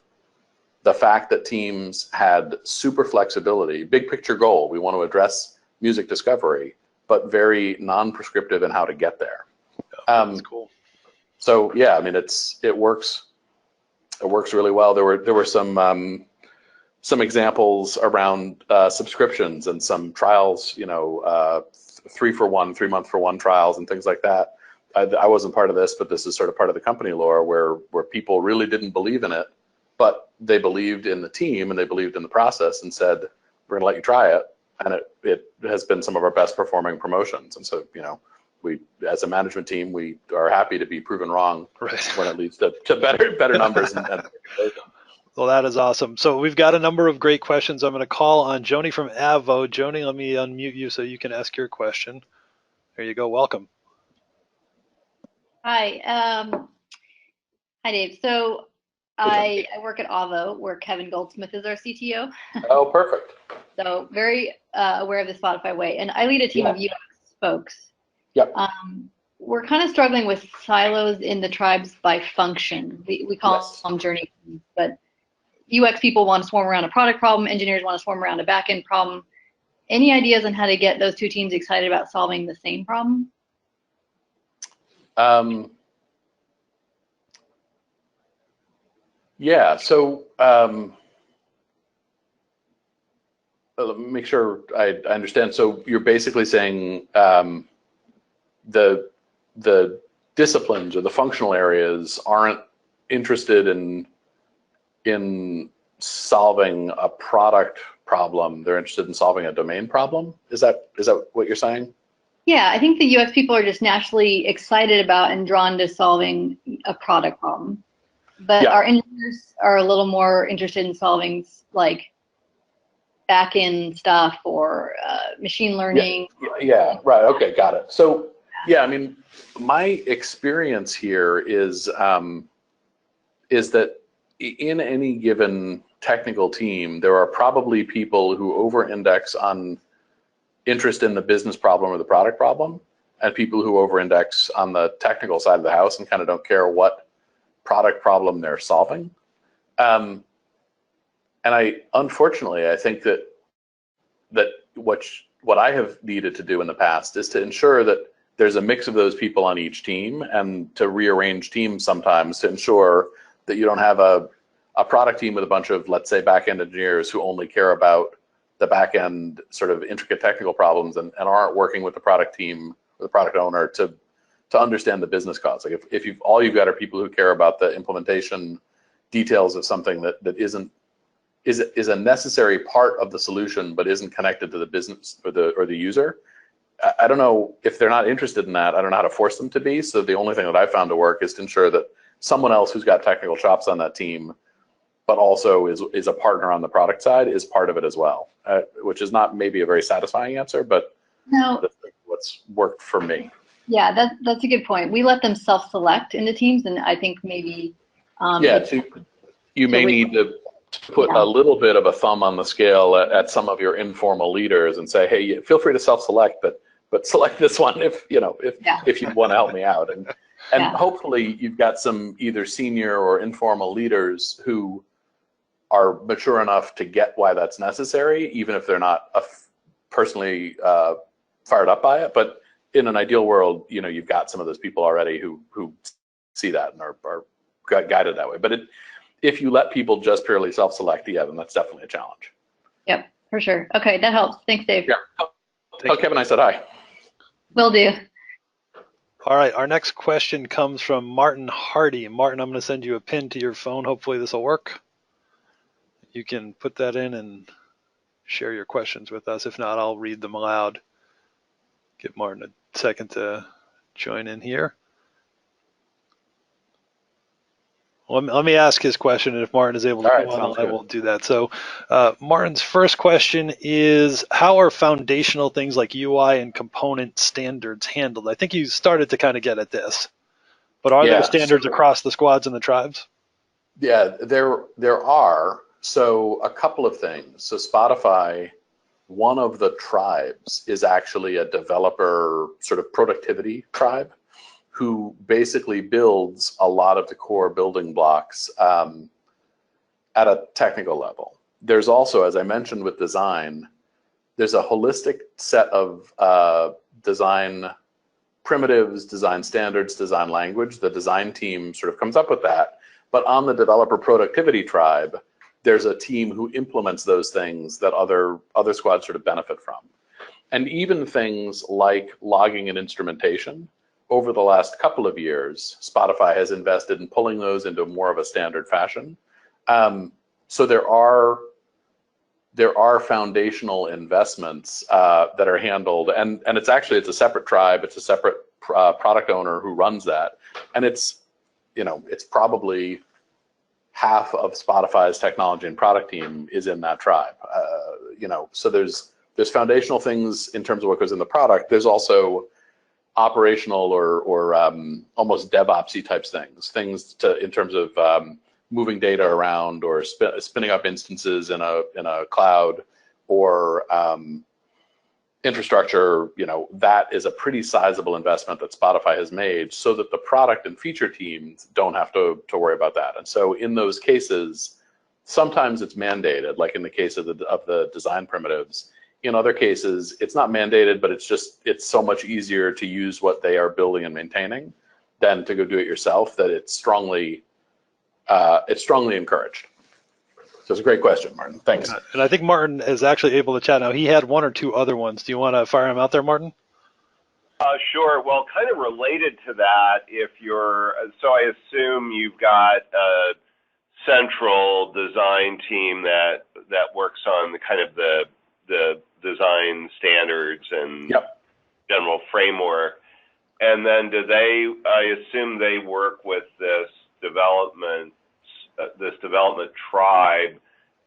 the fact that teams had super flexibility, big picture goal. We want to address music discovery, but very non-prescriptive in how to get there. That's cool. So yeah, I mean, it works really well. There were some examples around subscriptions and some trials, 3-for-1, 3-month for one trials and things like that. I wasn't part of this, but this is sort of part of the company lore where people really didn't believe in it, but they believed in the team and they believed in the process and said, we're going to let you try it. And it has been some of our best performing promotions. And so, we, as a management team, we are happy to be proven wrong when it leads to better numbers. Well, that is awesome. So we've got a number of great questions. I'm going to call on Joni from Avo. Joni, let me unmute you so you can ask your question. There you go. Welcome. Hi, hi Dave. So I work at Avo, where Kevin Goldsmith is our CTO. Oh, perfect. So very aware of the Spotify way, and I lead a team Yeah. of UX folks. Yep. We're kind of struggling with silos in the tribes by function. We call Yes. them journey teams, but UX people want to swarm around a product problem. Engineers want to swarm around a backend problem. Any ideas on how to get those two teams excited about solving the same problem? Yeah. So let me make sure I understand. So you're basically saying the disciplines or the functional areas aren't interested in solving a product problem. They're interested in solving a domain problem. Is that what you're saying? Yeah, I think the UX people are just naturally excited about and drawn to solving a product problem. But Yeah. our engineers are a little more interested in solving like back-end stuff or machine learning. Yeah, right. Okay, got it. So, yeah, I mean, my experience here is that in any given technical team, there are probably people who over-index on interest in the business problem or the product problem, and people who over-index on the technical side of the house and kind of don't care what product problem they're solving. And unfortunately, I think that what I have needed to do in the past is to ensure that there's a mix of those people on each team, and to rearrange teams sometimes to ensure that you don't have a product team with a bunch of, let's say, back-end engineers who only care about the back-end sort of intricate technical problems and aren't working with the product team or the product owner to understand the business cause. Like if all you've got are people who care about the implementation details of something that is a necessary part of the solution but isn't connected to the business or the user, I don't know if they're not interested in that. I don't know how to force them to be. So the only thing that I've found to work is to ensure that someone else who's got technical chops on that team, but also is a partner on the product side, is part of it as well, which is not maybe a very satisfying answer, but No. that's what's worked for me. Yeah, that's a good point. We let them self-select into teams, and I think maybe You may need to put a little bit of a thumb on the scale at some of your informal leaders and say, hey, feel free to self-select, but select this one if you want to help me out. And hopefully you've got some either senior or informal leaders who are mature enough to get why that's necessary, even if they're not personally fired up by it. But in an ideal world, you've got some of those people already who see that and are guided that way. But if you let people just purely self-select, then that's definitely a challenge. Yep, for sure. Okay, that helps. Thanks, Dave. Yeah. Tell Kevin I said hi. Will do. All right, our next question comes from Martin Hardy. Martin, I'm going to send you a pin to your phone. Hopefully this will work. You can put that in and share your questions with us. If not, I'll read them aloud. Give Martin a second to join in here. Let me ask his question, and if Martin is able to come on, I will do that. So Martin's first question is, how are foundational things like UI and component standards handled? I think you started to kind of get at this, but are there standards across the squads and the tribes? Yeah, there are. So a couple of things. So Spotify, one of the tribes is actually a developer sort of productivity tribe, who basically builds a lot of the core building blocks at a technical level. There's also, as I mentioned with design, there's a holistic set of design primitives, design standards, design language. The design team sort of comes up with that. But on the developer productivity tribe, there's a team who implements those things that other squads sort of benefit from. And even things like logging and instrumentation, over the last couple of years, Spotify has invested in pulling those into more of a standard fashion. So there are foundational investments that are handled, and it's a separate tribe. It's a separate product owner who runs that, and it's probably half of Spotify's technology and product team is in that tribe. So there's foundational things in terms of what goes in the product. There's also operational or almost DevOpsy types things in terms of moving data around or spinning up instances in a cloud or infrastructure. That is a pretty sizable investment that Spotify has made so that the product and feature teams don't have to worry about that. And so in those cases, sometimes it's mandated, like in the case of the design primitives. In other cases, it's not mandated, but it's so much easier to use what they are building and maintaining than to go do it yourself that it's strongly encouraged. So it's a great question, Martin. Thanks. And I think Martin is actually able to chat now. He had one or two other ones. Do you want to fire him out there, Martin? Sure. Well, kind of related to that, so I assume you've got a central design team that works on the kind of the design standards and general framework. And then I assume they work with this development tribe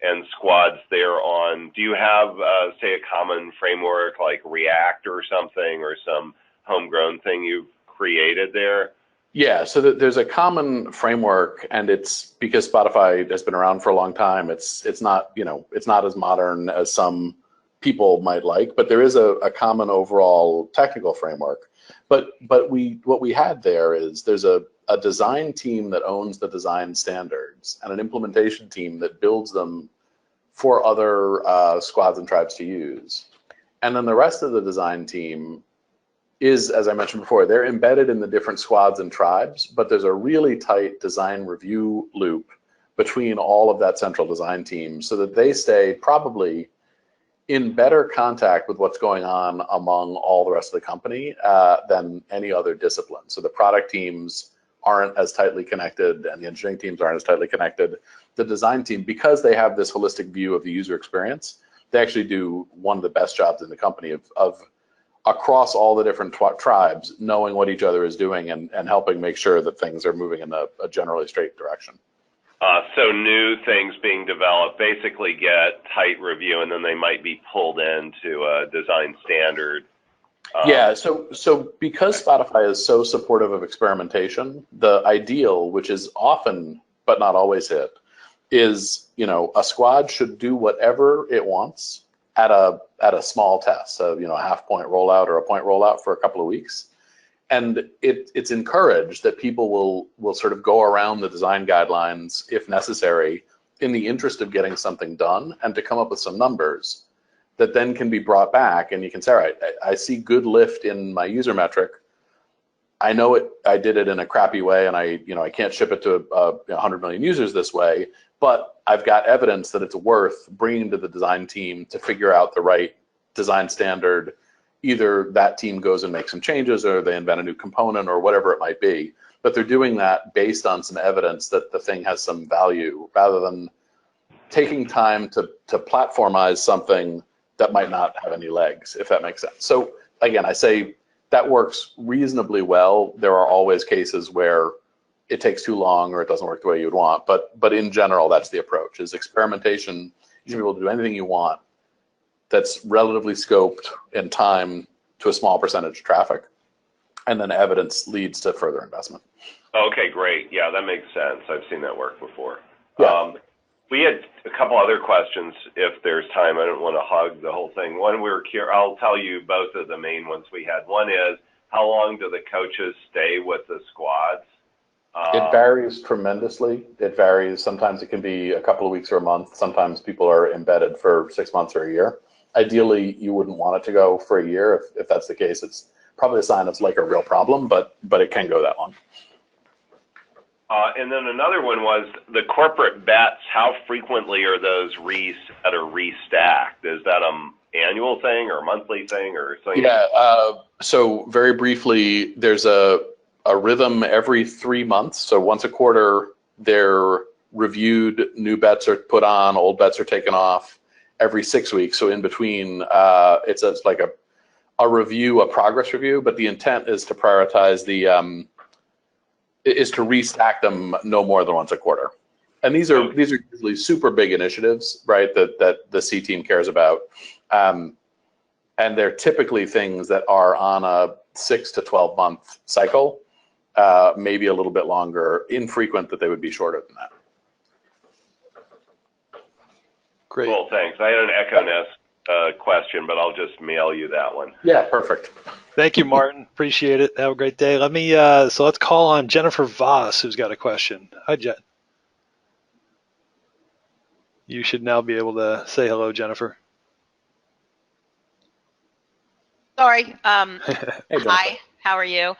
and squads they're on. Do you have, say, a common framework like React or something, or some homegrown thing you've created there? Yeah, so there's a common framework, and it's because Spotify has been around for a long time. It's not as modern as some people might like, but there is a common overall technical framework. But what we had there is there's a design team that owns the design standards and an implementation team that builds them for other squads and tribes to use. And then the rest of the design team is, as I mentioned before, they're embedded in the different squads and tribes, but there's a really tight design review loop between all of that central design team so that they stay probably in better contact with what's going on among all the rest of the company than any other discipline. So the product teams aren't as tightly connected and the engineering teams aren't as tightly connected. The design team, because they have this holistic view of the user experience, they actually do one of the best jobs in the company of across all the different tribes, knowing what each other is doing and helping make sure that things are moving in a generally straight direction. So new things being developed basically get tight review, and then they might be pulled into a design standard. Yeah, so because Spotify is so supportive of experimentation, the ideal, which is often but not always hit, is a squad should do whatever it wants at a small test, so a half-point rollout or a point rollout for a couple of weeks. And it's encouraged that people will sort of go around the design guidelines if necessary in the interest of getting something done and to come up with some numbers that then can be brought back, and you can say, all right, I see good lift in my user metric. I know I did it in a crappy way, and I can't ship it to 100 million users this way, but I've got evidence that it's worth bringing to the design team to figure out the right design standard. Either that team goes and makes some changes, or they invent a new component, or whatever it might be. But they're doing that based on some evidence that the thing has some value, rather than taking time to platformize something that might not have any legs, if that makes sense. So again, I say that works reasonably well. There are always cases where it takes too long or it doesn't work the way you'd want. But in general, that's the approach, is experimentation. You should be able to do anything you want that's relatively scoped in time to a small percentage of traffic. And then evidence leads to further investment. Okay, great. Yeah, that makes sense. I've seen that work before. Yeah. We had a couple other questions, if there's time. I don't want to hog the whole thing. One, I'll tell you both of the main ones we had. One is, how long do the coaches stay with the squads? It varies tremendously. It varies. Sometimes it can be a couple of weeks or a month. Sometimes people are embedded for 6 months or a year. Ideally, you wouldn't want it to go for a year. If that's the case, it's probably a sign it's like a real problem, but it can go that long. And then another one was the corporate bets. How frequently are those reset or restacked? Is that an annual thing or a monthly thing or something? Yeah. So very briefly, there's a rhythm every 3 months. So once a quarter, they're reviewed. New bets are put on. Old bets are taken off. Every 6 weeks. So in between, it's like a review, a progress review. But the intent is to prioritize is to restack them no more than once a quarter. And these are usually super big initiatives, right? That the C team cares about, and they're typically things that are on a 6 to 12 month cycle, maybe a little bit longer. Infrequent that they would be shorter than that. Great. Cool, thanks. I had an Echo Nest question, but I'll just mail you that one. Yeah, perfect. Thank you, Martin. Appreciate it. Have a great day. Let me. So let's call on Jennifer Voss, who's got a question. Hi, Jen. You should now be able to say hello, Jennifer. Sorry. Hey, Hi, how are you?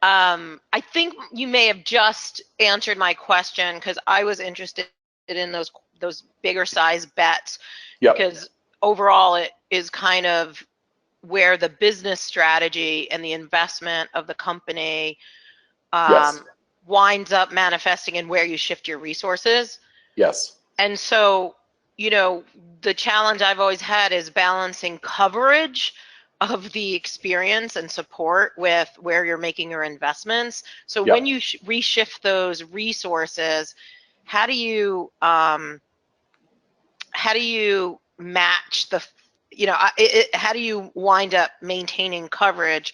I think you may have just answered my question because I was interested in those bigger size bets. Yep. Because overall it is kind of where the business strategy and the investment of the company Yes. winds up manifesting in where you shift your resources. Yes. And so, the challenge I've always had is balancing coverage of the experience and support with where you're making your investments. So Yep. when you reshift those resources, how do you match the, how do you wind up maintaining coverage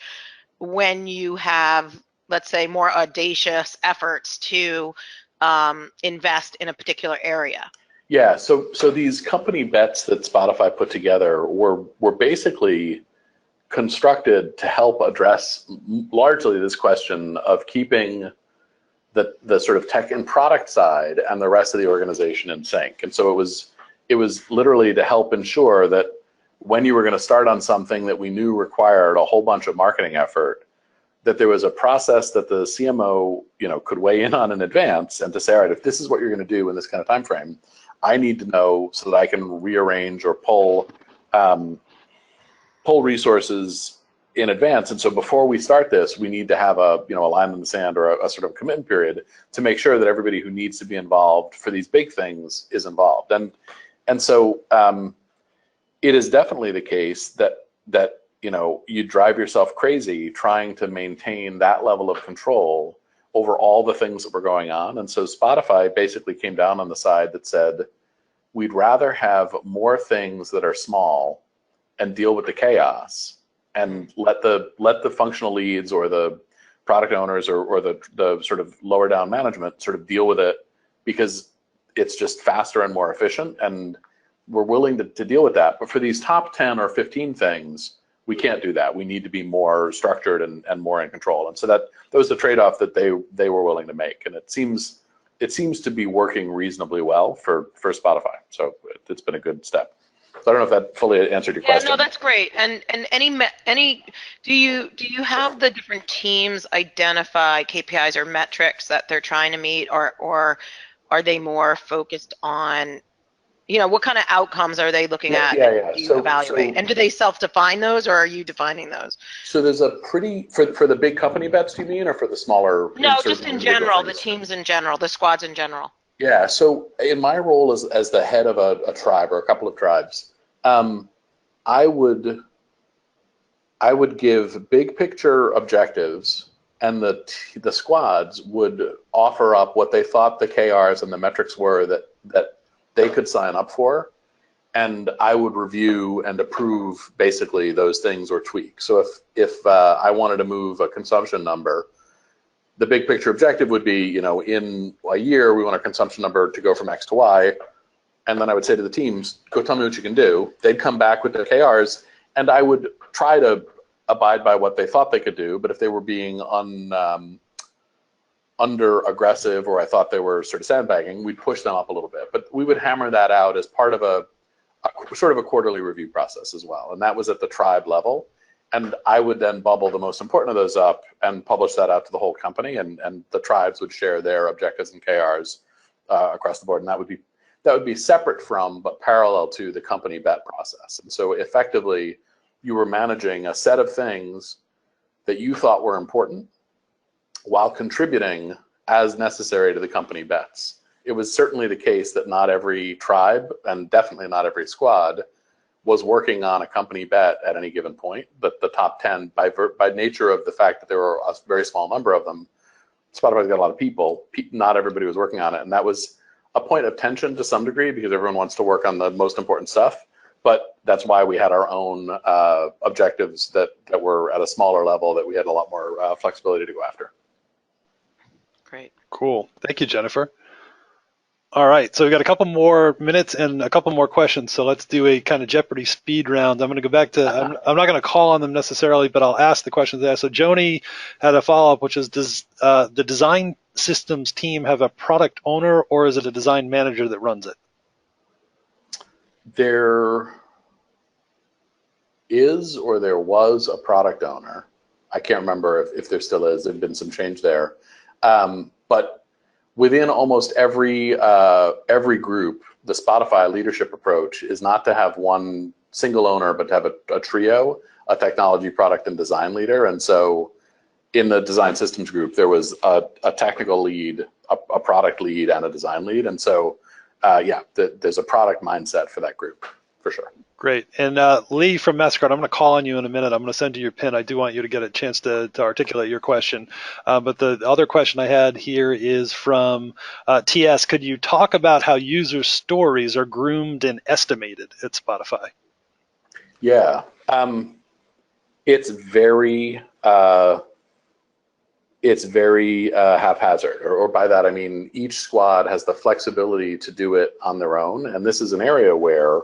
when you have, let's say, more audacious efforts to invest in a particular area? Yeah. So these company bets that Spotify put together were basically constructed to help address largely this question of keeping the sort of tech and product side and the rest of the organization in sync. And so it was literally to help ensure that when you were going to start on something that we knew required a whole bunch of marketing effort, that there was a process that the CMO, could weigh in on in advance and to say, all right, if this is what you're going to do in this kind of time frame, I need to know so that I can rearrange or pull resources in advance. And so before we start this, we need to have a line in the sand or a sort of commitment period to make sure that everybody who needs to be involved for these big things is involved. And so it is definitely the case that you drive yourself crazy trying to maintain that level of control over all the things that were going on. And so Spotify basically came down on the side that said, we'd rather have more things that are small and deal with the chaos and let the functional leads or the product owners or the sort of lower down management sort of deal with it, because it's just faster and more efficient, and we're willing to deal with that. But for these top 10 or 15 things, we can't do that. We need to be more structured and more in control. And so that was the trade-off that they were willing to make. And it seems to be working reasonably well for Spotify. So it's been a good step. So I don't know if that fully answered your question. Yeah, no, that's great. And any do you have the different teams identify KPIs or metrics that they're trying to meet, or are they more focused on, what kind of outcomes are they looking at? Yeah. Do you evaluate? And do they self-define those, or are you defining those? So there's a pretty, for the big company bets, do you mean, or for the smaller? No, just in general, the teams in general, the squads in general. Yeah, so in my role as the head of a tribe or a couple of tribes, I would give big picture objectives, and the squads would offer up what they thought the KRs and the metrics were that they could sign up for, and I would review and approve basically those things or tweak. So if I wanted to move a consumption number, the big picture objective would be, in a year we want our consumption number to go from X to Y, and then I would say to the teams, go tell me what you can do. They'd come back with their KRs, and I would try to abide by what they thought they could do. But if they were being under aggressive, or I thought they were sort of sandbagging, we'd push them up a little bit. But we would hammer that out as part of a sort of a quarterly review process as well. And that was at the tribe level. And I would then bubble the most important of those up and publish that out to the whole company, and the tribes would share their objectives and KRs across the board. And that would be separate from, but parallel to, the company bet process. And so effectively, you were managing a set of things that you thought were important while contributing as necessary to the company bets. It was certainly the case that not every tribe, and definitely not every squad, was working on a company bet at any given point. But the top 10, by nature of the fact that there were a very small number of them, Spotify's got a lot of people, not everybody was working on it. And that was a point of tension to some degree because everyone wants to work on the most important stuff. But that's why we had our own objectives that were at a smaller level that we had a lot more flexibility to go after. Great. Cool. Thank you, Jennifer. All right, so we got a couple more minutes and a couple more questions. So let's do a kind of Jeopardy speed round. I'm going to go back to, I'm not going to call on them necessarily, but I'll ask the questions there. So Joni had a follow-up, which is, does the design systems team have a product owner, or is it a design manager that runs it? There is, or there was, a product owner. I can't remember if there still is. There's been some change there. But within almost every group, the Spotify leadership approach is not to have one single owner, but to have a trio, a technology, product, and design leader. And so in the design systems group, there was a technical lead, a product lead, and a design lead. And so, there's a product mindset for that group, for sure. Great. And Lee from MasterCard, I'm going to call on you in a minute. I'm going to send you your pin. I do want you to get a chance to articulate your question. But the other question I had here is from TS. Could you talk about how user stories are groomed and estimated at Spotify? Yeah. It's very haphazard, or by that I mean each squad has the flexibility to do it on their own. And this is an area where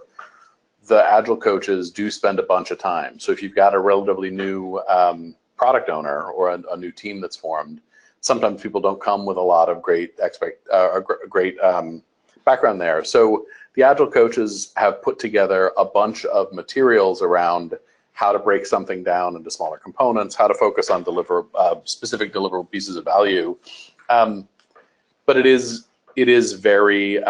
the Agile coaches do spend a bunch of time. So if you've got a relatively new product owner or a new team that's formed, sometimes people don't come with a lot of great background there. So the Agile coaches have put together a bunch of materials around how to break something down into smaller components, how to focus on specific deliverable pieces of value. But it is very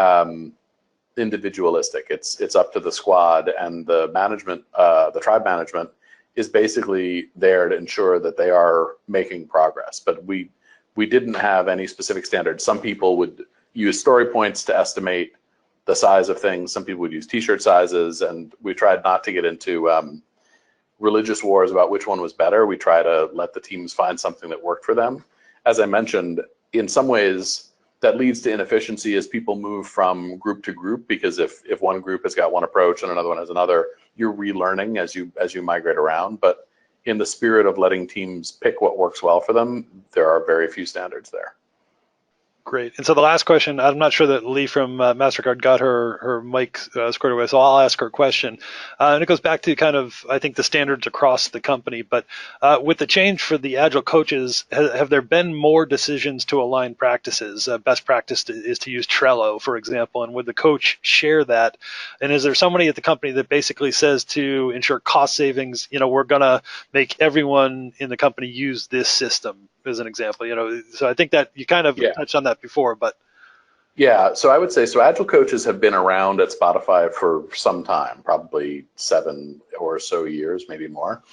individualistic. It's up to the squad, and the management, the tribe management, is basically there to ensure that they are making progress. But we didn't have any specific standards. Some people would use story points to estimate the size of things. Some people would use t-shirt sizes, and we tried not to get into religious wars about which one was better. We try to let the teams find something that worked for them. As I mentioned, in some ways, that leads to inefficiency as people move from group to group, because if one group has got one approach and another one has another, you're relearning as you migrate around. But in the spirit of letting teams pick what works well for them, there are very few standards there. Great. And so the last question, I'm not sure that Lee from MasterCard got her mic squared away, so I'll ask her a question. And it goes back to kind of, I think, the standards across the company. But with the change for the Agile coaches, have there been more decisions to align practices? Best practice is to use Trello, for example. And would the coach share that? And is there somebody at the company that basically says, to ensure cost savings, we're going to make everyone in the company use this system, as an example? So I think that you kind of touched on that before, but yeah, so I would say, Agile coaches have been around at Spotify for some time, probably 7 or so years, maybe more.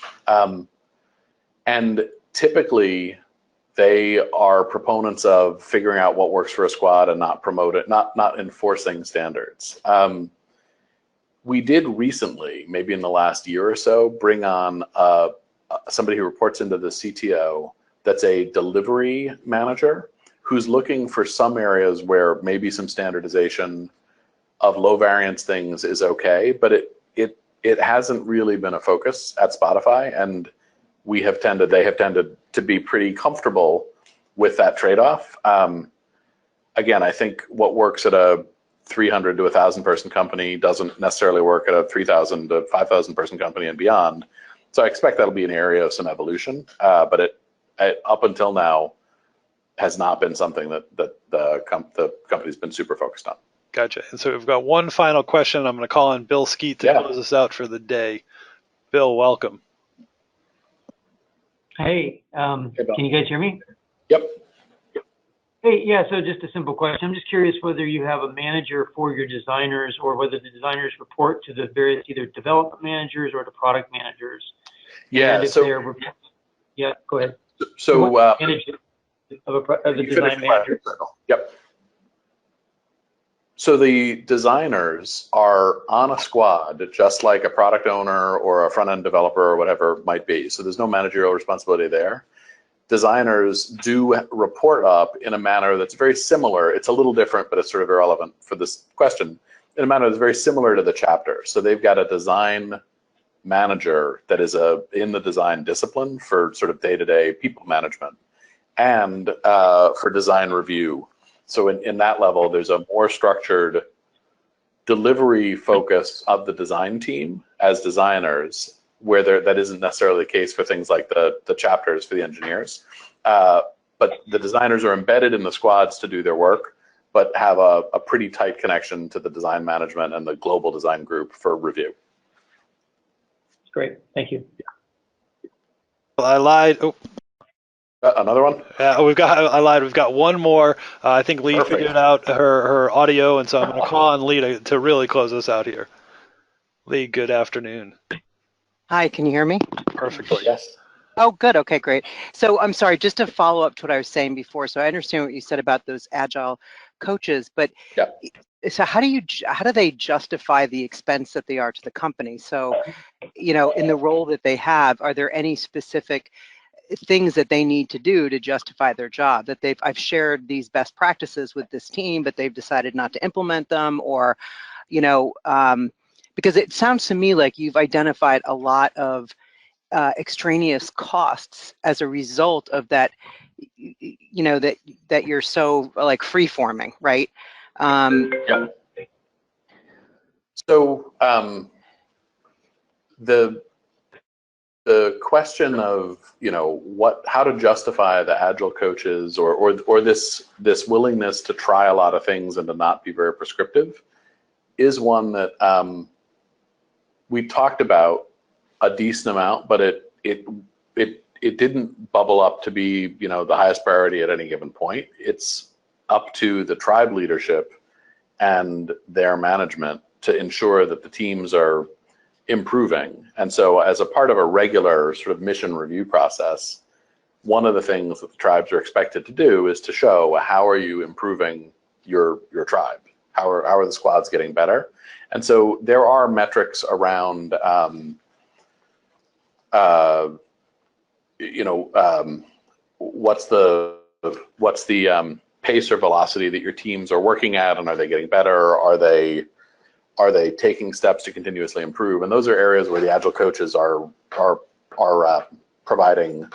And typically they are proponents of figuring out what works for a squad and not enforcing standards. We did recently, maybe in the last year or so, bring on somebody who reports into the CTO that's a delivery manager, who's looking for some areas where maybe some standardization of low variance things is okay, but it hasn't really been a focus at Spotify, and they have tended to be pretty comfortable with that trade-off. Again, I think what works at a 300 to 1,000 person company doesn't necessarily work at a 3,000 to 5,000 person company and beyond. So I expect that'll be an area of some evolution, but it up until now has not been something that the company's been super focused on. Gotcha. And so we've got one final question. I'm going to call on Bill Skeet to close us out for the day. Bill, welcome. Hey, can you guys hear me? Yep. Hey, yeah, so just a simple question. I'm just curious whether you have a manager for your designers, or whether the designers report to the various either development managers or the product managers. Yeah, yeah, go ahead. So of the design manager. Yep. So the designers are on a squad, just like a product owner or a front-end developer or whatever it might be. So there's no managerial responsibility there. designers do report up in a manner that's very similar. It's a little different, but it's sort of irrelevant for this question, in a manner that's very similar to the chapter. So they've got a design manager that is in the design discipline for sort of day-to-day people management, and for design review. So in that level, there's a more structured delivery focus of the design team as designers, where that isn't necessarily the case for things like the chapters for the engineers. But the designers are embedded in the squads to do their work, but have a pretty tight connection to the design management and the global design group for review. Great, thank you. Well, I lied. Oh, Another one? I lied. We've got one more. I think Lee Perfect. figured out her audio, and so I'm going to call on Lee to really close us out here. Lee, good afternoon. Hi, can you hear me? Perfect. Yes. Oh, good. Okay, great. So I'm sorry, just to follow up to what I was saying before. So I understand what you said about those agile coaches, but Yeah. so how do they justify the expense that they are to the company? So, in the role that they have, are there any specific things that they need to do to justify their job? That I've shared these best practices with this team, but they've decided not to implement them, or, because it sounds to me like you've identified a lot of extraneous costs as a result of that, that you're so like free forming, right? Yeah. So the question of how to justify the agile coaches or this willingness to try a lot of things and to not be very prescriptive is one that we talked about a decent amount, but it didn't bubble up to be the highest priority at any given point. It's up to the tribe leadership and their management to ensure that the teams are improving. And so as a part of a regular sort of mission review process, one of the things that the tribes are expected to do is to show how are you improving your tribe? How are the squads getting better? And so there are metrics around what's the pace or velocity that your teams are working at, and are they getting better? Are they taking steps to continuously improve? And those are areas where the agile coaches are providing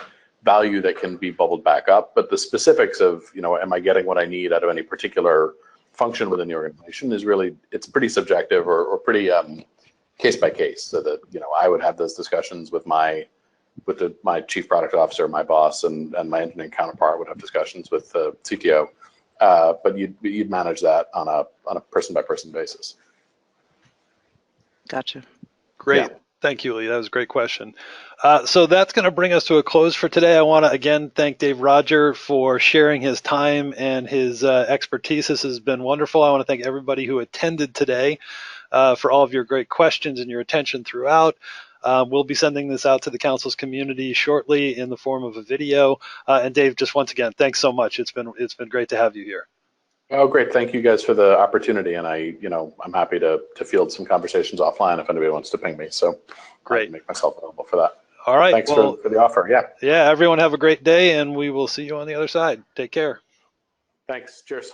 value that can be bubbled back up. But the specifics of am I getting what I need out of any particular function within the organization is really, it's pretty subjective or pretty case by case. So that I would have those discussions with my chief product officer, my boss, and my engineering counterpart would have discussions with the CTO. But you'd manage that on a person by person basis. Gotcha. Great. Yeah. Thank you, Lee. That was a great question. So that's going to bring us to a close for today. I want to again thank Dave Rodger for sharing his time and his expertise. This has been wonderful. I want to thank everybody who attended today for all of your great questions and your attention throughout. We'll be sending this out to the council's community shortly in the form of a video. And Dave, just once again, thanks so much. It's been great to have you here. Oh, great. Thank you guys for the opportunity. And I'm happy to field some conversations offline if anybody wants to ping me. So Great. I can make myself available for that. All right. Thanks for the offer. Yeah. Yeah, everyone have a great day, and we will see you on the other side. Take care. Thanks. Cheers.